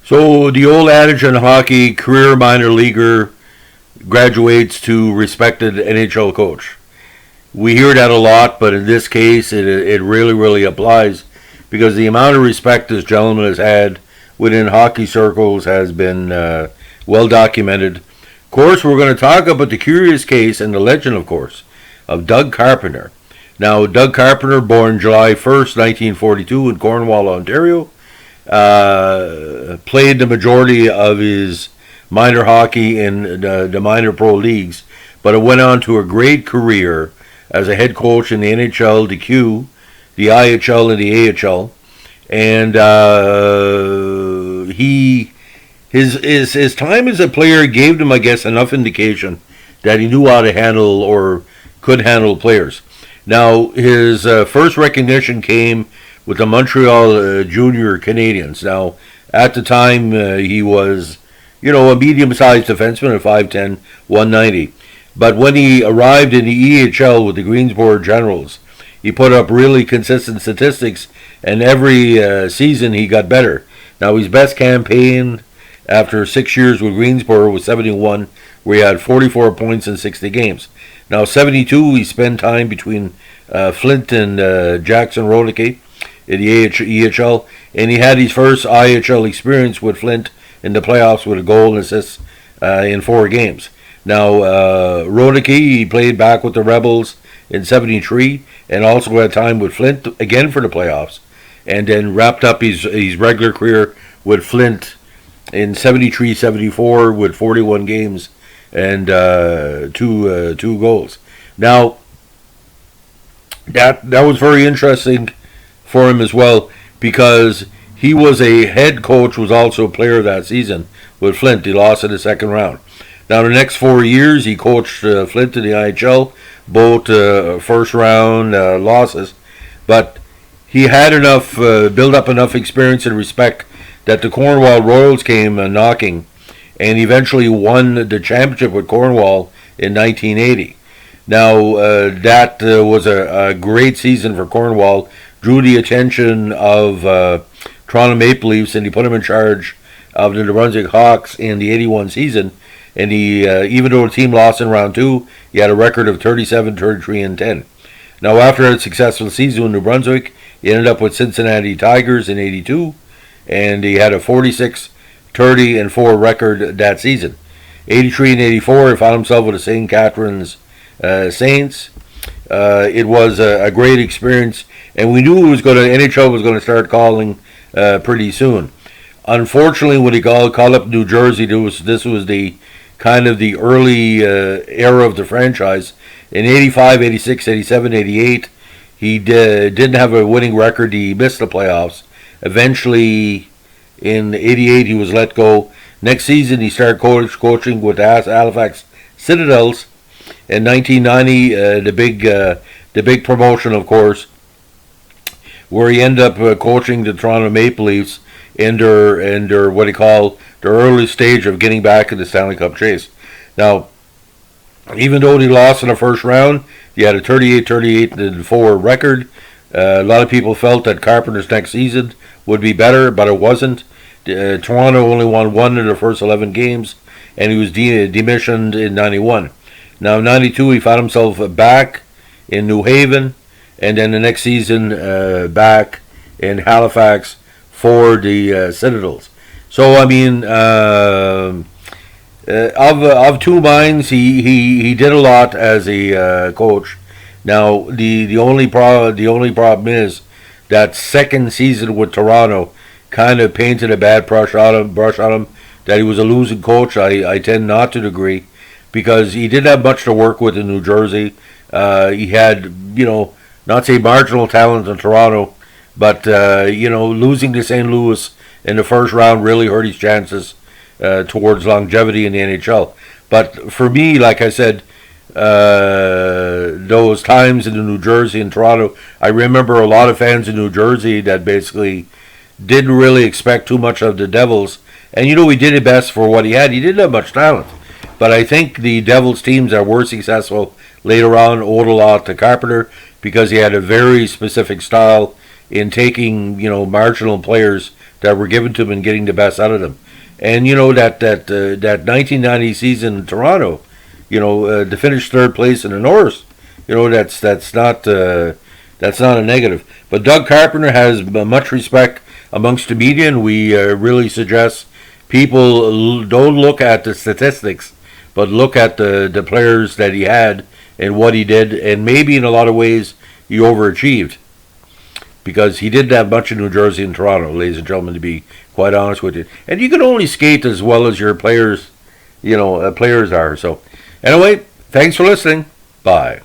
So the old adage in hockey, career minor leaguer graduates to respected NHL coach. We hear that a lot, but in this case, it really, really applies because the amount of respect this gentleman has had within hockey circles has been well documented. Of course, we're going to talk about the curious case and the legend, of course, of Doug Carpenter. Now, Doug Carpenter, born July 1st, 1942 in Cornwall, Ontario, played the majority of his minor hockey in the minor pro leagues, but it went on to a great career as a head coach in the NHL, the Q, the IHL, and the AHL. And his time as a player gave him, I guess, enough indication that he knew how to handle or could handle players. Now, his first recognition came with the Montreal Junior Canadiens. Now, at the time, he was, a medium-sized defenseman at 5'10", 190. But when he arrived in the EHL with the Greensboro Generals, he put up really consistent statistics, and every season he got better. Now, his best campaign after 6 years with Greensboro was 71, where he had 44 points in 60 games. Now, 72, he spent time between Flint and Jackson Rodicky in the EHL, and he had his first IHL experience with Flint in the playoffs with a goal and assist in 4 games. Now, Rodicky, he played back with the Rebels in 73 and also had time with Flint again for the playoffs, and then wrapped up his regular career with Flint in 73-74 with 41 games and two goals. Now, that was very interesting for him as well, because he was a head coach, was also a player that season with Flint. He lost in the second round. Now, the next 4 years, he coached Flint in the IHL, both first round losses, but he had enough, built up enough experience and respect that the Cornwall Royals came knocking, and eventually won the championship with Cornwall in 1980. Now, that was a great season for Cornwall, drew the attention of Toronto Maple Leafs, and he put him in charge of the New Brunswick Hawks in the 81 season. And he, even though the team lost in round 2, he had a record of 37, 33, and 10. Now, after a successful season in New Brunswick, he ended up with Cincinnati Tigers in 82, and he had a 46, 30, and 4 record that season. 83 and 84, he found himself with the St. Catharines Saints. It was a great experience, and we knew NHL was going to start calling pretty soon. Unfortunately, when he called up New Jersey, this was the kind of the early era of the franchise. In 85, 86, 87, 88, he didn't have a winning record. He missed the playoffs. Eventually, in 88, he was let go. Next season, he started coaching with the Halifax Citadels. In 1990, the big promotion, of course, where he ended up coaching the Toronto Maple Leafs in their what they call their early stage of getting back in the Stanley Cup chase. Now, even though he lost in the first round, he had a 38, 38, and 4 record. A lot of people felt that Carpenter's next season would be better, but it wasn't. Toronto only won 1 of the first 11 games, and he was demissioned in 91. Now, in 92, he found himself back in New Haven, and then the next season back in Halifax for the Citadels. So, I mean, of two minds, he did a lot as a coach. Now, the only problem is that second season with Toronto kind of painted a bad brush on him that he was a losing coach. I tend not to agree, because he didn't have much to work with in New Jersey. He had, not say marginal talent in Toronto, but, losing to St. Louis in the first round really hurt his chances towards longevity in the NHL. But for me, like I said, those times in New Jersey and Toronto, I remember a lot of fans in New Jersey that basically didn't really expect too much of the Devils. And, he did it best for what he had. He didn't have much talent. But I think the Devils teams that were successful later on owed a lot to Carpenter, because he had a very specific style in taking, marginal players that were given to him and getting the best out of them. And you know that 1990 season in Toronto, to finish third place in the North, that's not a negative. But Doug Carpenter has much respect amongst the media, and we really suggest people don't look at the statistics, but look at the players that he had and what he did, and maybe in a lot of ways he overachieved. Because he didn't have much in New Jersey and Toronto, ladies and gentlemen, to be quite honest with you. And you can only skate as well as your players are. So, anyway, thanks for listening. Bye.